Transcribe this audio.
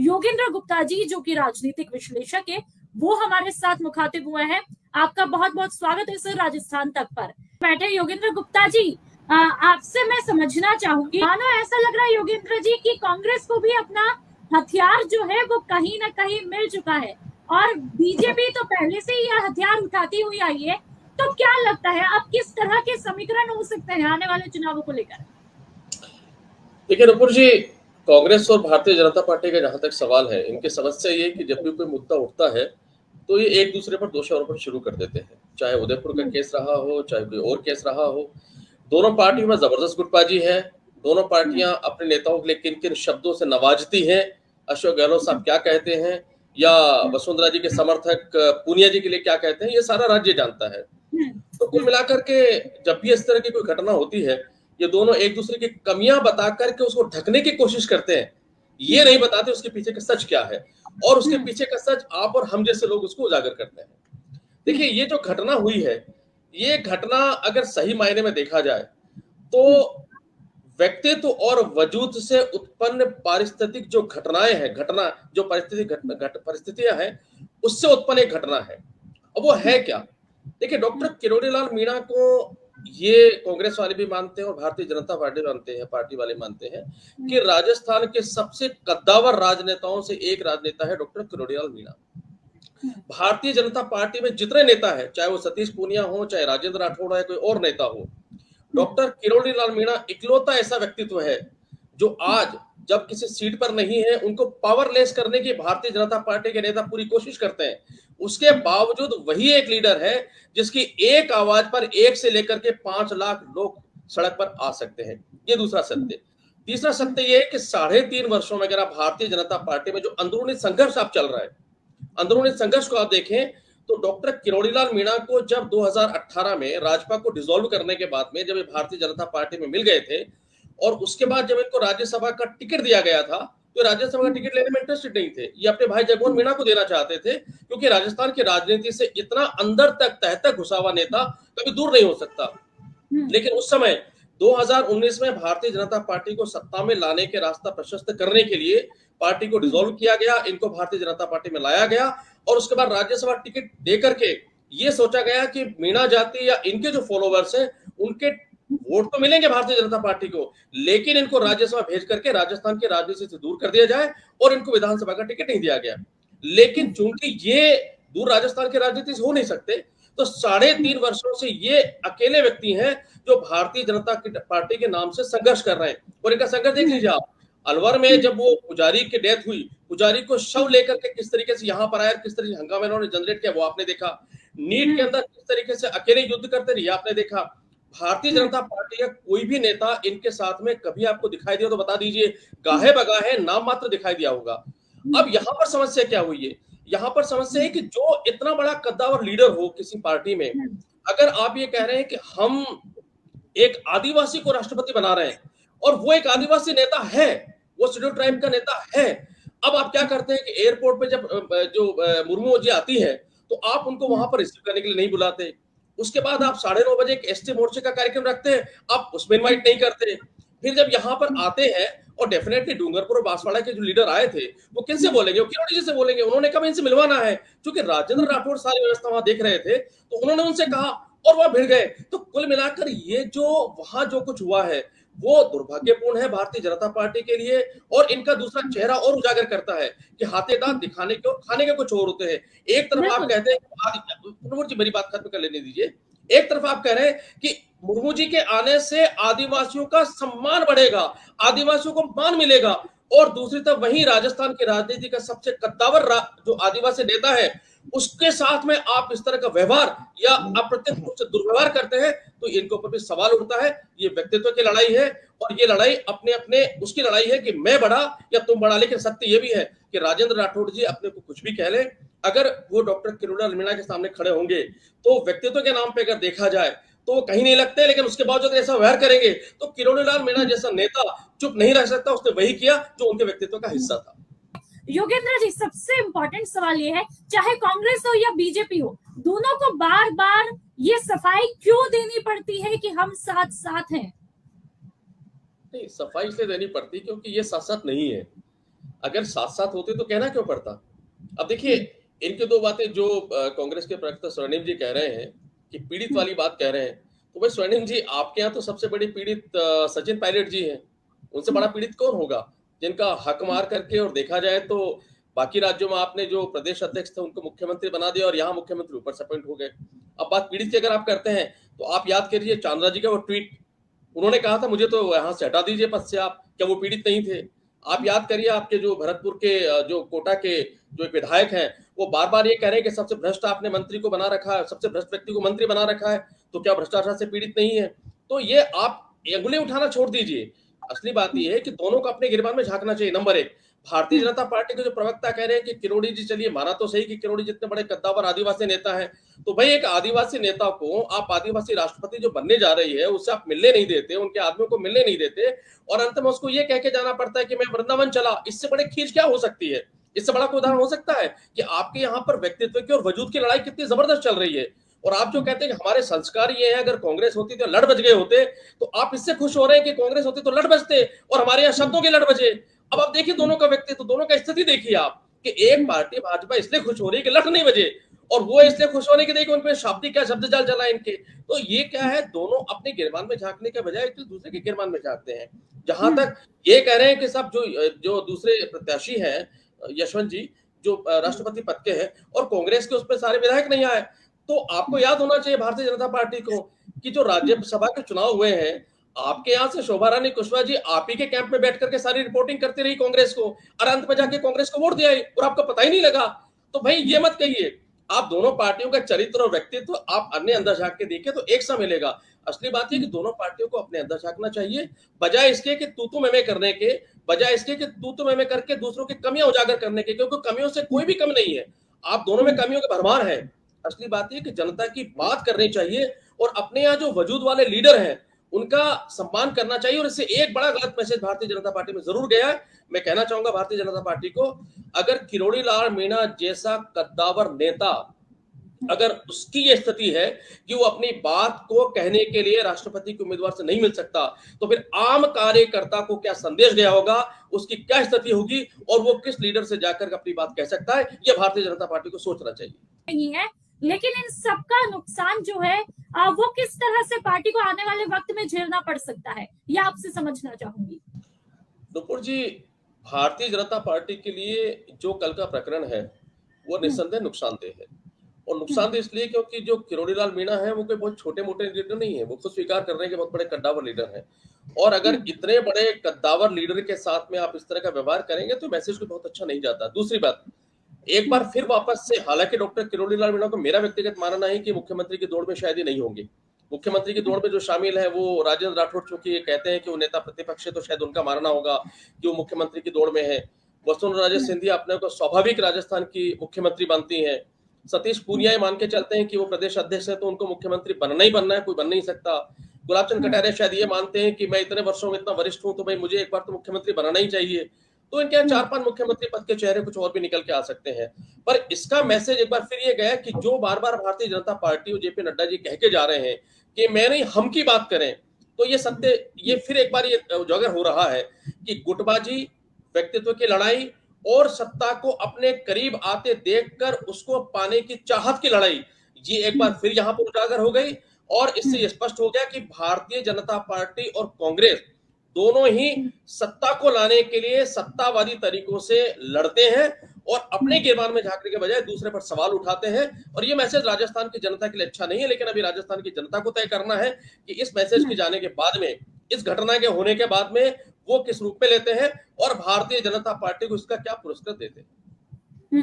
योगेंद्र गुप्ता जी, जो कि राजनीतिक विश्लेषक है, वो हमारे साथ मुखातिब हुए हैं। आपका बहुत बहुत स्वागत है सर राजस्थान तक पर बैठे योगेंद्र गुप्ता जी। आपसे मैं समझना चाहूंगी, मानो ऐसा लग रहा है योगेंद्र जी कि कांग्रेस को भी अपना हथियार जो है वो कहीं ना कहीं मिल चुका है और बीजेपी तो पहले से ही यह हथियार उठाती हुई आई है। तो क्या लगता है अब किस तरह के समीकरण हो सकते हैं आने वाले चुनावों को लेकर? देखिए नुपुर जी, कांग्रेस और भारतीय जनता पार्टी का जहां तक सवाल है, इनकी समस्या ये है कि जब भी कोई मुद्दा उठता है तो ये एक दूसरे पर दोष आरोपण शुरू कर देते हैं। चाहे उदयपुर का केस रहा हो, चाहे कोई और केस रहा हो, दोनों पार्टियों में जबरदस्त गुटबाजी है। दोनों पार्टियां अपने नेताओं के लिए किन किन शब्दों से नवाजती हैं, अशोक गहलोत साहब क्या कहते हैं या वसुंधरा जी के समर्थक पूनिया जी के लिए क्या कहते हैं, ये सारा राज्य जानता है। तो कुल मिलाकर के जब भी इस तरह की कोई घटना होती है, ये दोनों एक दूसरे की कमियां बता करके उसको ढकने की कोशिश करते हैं। ये नहीं बताते उसके पीछे का सच क्या है, और उसके पीछे का सच आप और हम जैसे लोग उसको उजागर करते हैं। देखिए, ये जो घटना हुई है, ये घटना अगर सही मायने में देखा जाए तो व्यक्तित्व और वजूद से उत्पन्न पारिस्थितिक जो घटनाएं हैं, घटना जो परिस्थितियां हैं, उससे उत्पन्न एक घटना है। अब वो है क्या? देखिए, डॉक्टर किरोड़ी लाल मीणा को ये कांग्रेस वाले भी मानते हैं और भारतीय जनता पार्टी मानते हैं, पार्टी वाले मानते हैं कि राजस्थान के सबसे कद्दावर राजनेताओं से एक राजनेता है डॉक्टर किरोड़ी लाल मीणा। भारतीय जनता पार्टी में जितने नेता है, चाहे वो सतीश पूनिया हो, चाहे राजेंद्र राठौड़ है, कोई और नेता हो, डॉक्टर किरोड़ी लाल मीणा इकलौता ऐसा व्यक्तित्व है जो आज जब किसी सीट पर नहीं है, उनको पावरलेस करने की भारतीय जनता पार्टी के नेता पूरी कोशिश करते हैं। उसके बावजूद वही एक लीडर है जिसकी एक आवाज पर 1 से लेकर के 5 लाख लोग सड़क पर आ सकते हैं। ये दूसरा सत्य। तीसरा सत्य ये है कि 3.5 वर्षों में अगर आप भारतीय जनता पार्टी में जो अंदरूनी संघर्ष आप चल रहा है, अंदरूनी संघर्ष को आप देखें तो डॉक्टर किरोड़ी लाल मीणा को जब 2018 में राजपा को डिसॉल्व करने के बाद में जब ये भारतीय जनता पार्टी में मिल गए थे और उसके बाद जब इनको राज्यसभा का टिकट दिया गया था, तो राज्यसभा का टिकट लेने में इंटरेस्टेड नहीं थे। ये अपने भाई जगमोहन मीणा को देना चाहते थे, क्योंकि राजस्थान की राजनीति से इतना अंदर तक तह तक घुसा हुआ नेता कभी दूर नहीं हो सकता। लेकिन उस समय 2019 में भारतीय जनता पार्टी को सत्ता में लाने के रास्ता प्रशस्त करने के लिए पार्टी को डिसॉल्व किया गया, इनको भारतीय जनता पार्टी में लाया गया और उसके बाद राज्यसभा टिकट देकर के ये सोचा गया कि मीणा जाति या इनके जो फॉलोवर्स हैं उनके वोट तो मिलेंगे भारतीय जनता पार्टी को, लेकिन इनको राज्यसभा भेज करके राजस्थान की राजनीति से दूर कर दिया जाए और इनको विधानसभा का टिकट नहीं दिया गया। लेकिन चूंकि ये दूर राजस्थान की राजनीति से हो नहीं सकते, तो 3.5 वर्षों से ये अकेले व्यक्ति हैं जो भारतीय जनता पार्टी के नाम से संघर्ष कर रहे हैं। और इनका संघर्ष देख लीजिए आप, अलवर में जब वो पुजारी की डेथ हुई, पुजारी को शव लेकर के किस तरीके से यहां पर आया, किस तरीके से हंगामा इन्होंने जनरेट किया वो आपने देखा। नीट के अंदर किस तरीके से अकेले युद्ध करते रहे आपने देखा। भारतीय जनता पार्टी का कोई भी नेता इनके साथ में कभी आपको दिखाई दिया तो बता दीजिए, गाहे बगाहे नाम मात्र दिखाई दिया होगा। अब यहां पर समस्या क्या हुई है? यहां पर समस्या है कि जो इतना बड़ा कद्दावर लीडर हो किसी पार्टी में, अगर आप ये कह रहे हैं कि हम एक आदिवासी को राष्ट्रपति बना रहे हैं और वो एक आदिवासी नेता है, वो शेड्यूल ट्राइब का नेता है, अब आप क्या करते हैं कि एयरपोर्ट पे जब जो मुर्मू जी आती है तो आप उनको वहां पर रिसीव करने के लिए नहीं बुलाते। उसके बाद आप 9:30 बजे एक एसटी मोर्चे का कार्यक्रम रखते हैं, आप उसमें इनवाइट नहीं करते। फिर जब यहाँ पर आते हैं और डेफिनेटली डूंगरपुर और बांसवाड़ा के जो लीडर आए थे वो किनसे बोलेंगे? वो किरोड़ी जी से बोलेंगे। उन्होंने कहा इनसे मिलवाना है, क्योंकि राजेंद्र राठौड़ सारी व्यवस्था वहां देख रहे थे, तो उन्होंने उनसे कहा और वह भिड़ गए। तो कुल मिलाकर ये जो वहां जो कुछ हुआ है वो दुर्भाग्यपूर्ण है भारतीय जनता पार्टी के लिए, और इनका दूसरा चेहरा और उजागर करता है कि हाथे दांत दिखाने के और खाने के कुछ और होते हैं। एक तरफ आप कहते हैं, मेरी बात खत्म कर लेने दीजिए, एक तरफ आप कह रहे हैं कि मुर्मू जी के आने से आदिवासियों का सम्मान बढ़ेगा, आदिवासियों को मान मिलेगा, और दूसरी तरफ वहीं राजस्थान की राजनीति का सबसे कद्दावर जो आदिवासी नेता है उसके साथ में आप इस तरह का व्यवहार या अप्रत्यक्ष रूप से दुर्व्यवहार करते हैं, तो इनके ऊपर भी सवाल उठता है। ये व्यक्तित्व की लड़ाई है और ये लड़ाई अपने अपने उसकी लड़ाई है कि मैं बड़ा या तुम बड़ा। लेकिन सत्य ये भी है कि राजेंद्र राठौड़ जी अपने को कुछ भी कह ले, अगर वो डॉक्टर किरोड़ी लाल मीणा के सामने खड़े होंगे तो व्यक्तित्व के नाम पे अगर देखा जाए तो वो कहीं नहीं लगते, लेकिन उसके बावजूद ऐसा व्यवहार करेंगे तो किरोड़ी लाल मीणा जैसा नेता चुप नहीं रह सकता। उसने वही किया जो उनके व्यक्तित्व का हिस्सा था। योगेंद्र जी, सबसे इंपॉर्टेंट सवाल ये है, चाहे कांग्रेस हो या बीजेपी हो, दोनों को बार बार ये सफाई क्यों देनी पड़ती है कि हम साथ साथ हैं? नहीं, सफाई इसलिए देनी पड़ती क्योंकि ये साथ साथ नहीं है। अगर साथ-साथ होते तो कहना क्यों पड़ता? अब देखिए, इनकी 2 बातें जो कांग्रेस के प्रवक्ता स्वर्णिम जी कह रहे हैं कि पीड़ित वाली बात कह रहे हैं, तो भाई स्वर्णिम जी आपके यहाँ तो सबसे बड़ी पीड़ित सचिन पायलट जी हैं। उनसे बड़ा पीड़ित कौन होगा? जिनका हक मार करके और देखा जाए तो बाकी राज्यों में आपने जो प्रदेश अध्यक्ष थे उनको मुख्यमंत्री बना दिया और यहाँ मुख्यमंत्री ऊपर से अपॉइंट हो गए। अब बात पीड़ित की अगर आप करते हैं, तो आप याद करिए चांद्रा जी का वो ट्वीट, उन्होंने कहा था मुझे तो यहाँ से हटा दीजिए पद से आप, क्या वो पीड़ित नहीं थे? आप याद करिए आपके जो भरतपुर के जो कोटा के जो एक विधायक हैं, वो बार-बार ये कह रहे हैं कि सबसे भ्रष्ट आपने मंत्री को बना रखा है, सबसे भ्रष्ट व्यक्ति को मंत्री बना रखा है, तो क्या भ्रष्टाचार से पीड़ित नहीं है? तो ये आप अंगुली उठाना छोड़ दीजिए। असली बात ये है कि दोनों को अपने गिरबान में झाँकना चाहिए, नंबर 1। भारतीय जनता पार्टी के जो प्रवक्ता कह रहे हैं कि किरोड़ी जी, चलिए माना तो सही कि किरोड़ी जितने बड़े कद्दावर आदिवासी नेता हैं, तो भाई एक आदिवासी नेता को आप आदिवासी राष्ट्रपति जो बनने जा रही है, उससे आप मिलने नहीं देते, उनके आदमियों को मिलने नहीं देते और अंत में उसको ये कह के जाना पड़ता है कि मैं वृंदावन चला। इससे बड़े खींच क्या हो सकती है? इससे बड़ा कोई उदाहरण हो सकता है कि आपके यहाँ पर व्यक्तित्व की और वजूद की लड़ाई कितनी जबरदस्त चल रही है। और आप जो कहते हैं कि हमारे संस्कार ये है, अगर कांग्रेस होती तो लड़ बज गए होते, तो आप इससे खुश हो रहे हैं कि कांग्रेस होती तो लड़ बजते और हमारे यहाँ शब्दों के लड़ बजे। अब आप देखिए दोनों का व्यक्तित्व, दोनों का स्थिति देखिए आप कि एक पार्टी भाजपा इसलिए खुश हो रही है कि लड़ नहीं बजे और वो इसलिए खुश होने के देखिए उनके शाब्दिक क्या शब्द जाल चला इनके। तो ये क्या है, दोनों अपने गिरबान में झांकने के बजाय एक दूसरे के गिरबान में झांकते हैं। जहां तक ये कह रहे हैं कि सब जो दूसरे प्रत्याशी हैं यशवंत जी, जो राष्ट्रपति पद के हैं और कांग्रेस के उसमें सारे विधायक नहीं आए, तो आपको याद होना चाहिए भारतीय जनता पार्टी को कि जो राज्यसभा के चुनाव हुए हैं, आपके यहाँ से शोभा रानी कुशवाहा जी आप ही के कैंप में बैठ करके सारी रिपोर्टिंग करती रही कांग्रेस को और अंत में जाके कांग्रेस को वोट दिया और आपको पता ही नहीं लगा। तो भाई ये मत कहिए, आप दोनों पार्टियों का चरित्र और व्यक्तित्व आप अपने अंदर झांक के देखिए तो एक सा मिलेगा। असली बात है कि दोनों पार्टियों को अपने अंदर झांकना चाहिए, बजाय इसके कि तू मैं करने के, बजाय इसके कि तू मैं करके दूसरों की कमियां उजागर करने के, क्योंकि कमियों से कोई भी कम नहीं है। आप दोनों में कमियों का भरमार है। असली बात है कि जनता की बात करनी चाहिए और अपने यहाँ जो वजूद वाले लीडर हैं उनका सम्मान करना चाहिए। और इससे एक बड़ा गलत मैसेज भारतीय जनता पार्टी में जरूर गया है। मैं कहना चाहूंगा भारतीय जनता पार्टी को, अगर किरोड़ी लाल मीणा जैसा कद्दावर नेता, अगर उसकी ये स्थिति है कि वो अपनी बात को कहने के लिए राष्ट्रपति के उम्मीदवार से नहीं मिल सकता, तो फिर आम कार्यकर्ता को क्या संदेश गया होगा, उसकी क्या स्थिति होगी और वो किस लीडर से जाकर अपनी बात कह सकता है, ये भारतीय जनता पार्टी को सोचना चाहिए। नहीं है, लेकिन इन सबका नुकसान जो है वो किस तरह से पार्टी को आने वाले वक्त में झेलना पड़ सकता है, ये आपसे समझना चाहूंगी। नुपुर जी, भारतीय जनता पार्टी के लिए जो कल का प्रकरण है वो निस्संदेह नुकसानदेह है। और नुकसानदेह इसलिए क्योंकि जो किरोड़ी लाल मीणा है वो कोई बहुत छोटे मोटे लीडर नहीं है, वो खुद स्वीकार कर रहे हैं कि बहुत बड़े कद्दावर लीडर हैं। और अगर इतने बड़े कद्दावर लीडर के साथ में आप इस तरह का व्यवहार करेंगे तो मैसेज को बहुत अच्छा नहीं जाता। दूसरी बात, एक बार फिर वापस से, हालांकि डॉक्टर किरोड़ी लाल मीणा को मेरा व्यक्तिगत मानना है कि मुख्यमंत्री की दौड़ में शायद ही नहीं होंगे। मुख्यमंत्री की दौड़ में जो शामिल है वो राजेंद्र राठौड़, चूंकि ये कहते हैं कि वो नेता प्रतिपक्ष है तो शायद उनका मानना होगा कि वो मुख्यमंत्री की दौड़ में है। वसुंधरा राजे सिंधिया अपने को स्वाभाविक राजस्थान की मुख्यमंत्री बनती है। सतीश पूनिया मान के चलते हैं कि वो प्रदेश अध्यक्ष है तो उनको मुख्यमंत्री बनना ही बनना है, कोई बन नहीं सकता। गुलाब चंद कटारिया शायद ये मानते हैं कि मैं इतने वर्षों में इतना वरिष्ठ हूं तो भाई मुझे एक बार तो मुख्यमंत्री बनाना ही चाहिए। तो इनके यहाँ 4-5 मुख्यमंत्री पद के चेहरे कुछ और भी निकल के आ सकते हैं। पर इसका मैसेज एक बार फिर ये गया कि जो बार बार भारतीय जनता पार्टी और जेपी नड्डा जी कह के जा रहे हैं कि मैं नहीं हम की बात करें, तो ये सत्य, ये फिर एक बार ये उजागर हो रहा है कि गुटबाजी, व्यक्तित्व की लड़ाई और सत्ता को अपने करीब आते देखकर उसको पाने की चाहत की लड़ाई, ये एक बार फिर यहाँ पर उजागर हो गई। और इससे ये स्पष्ट हो गया कि भारतीय जनता पार्टी और कांग्रेस दोनों ही सत्ता को लाने के लिए सत्तावादी तरीकों से लड़ते हैं और अपने गिरबान में झांकने के बजाय दूसरे पर सवाल उठाते हैं। और ये मैसेज राजस्थान की जनता के लिए अच्छा नहीं है, लेकिन अभी राजस्थान की जनता को तय करना है कि इस मैसेज के जाने के बाद में, इस घटना के होने के बाद में वो किस रूप में लेते हैं और भारतीय जनता पार्टी को इसका क्या पुरस्कार देते हैं।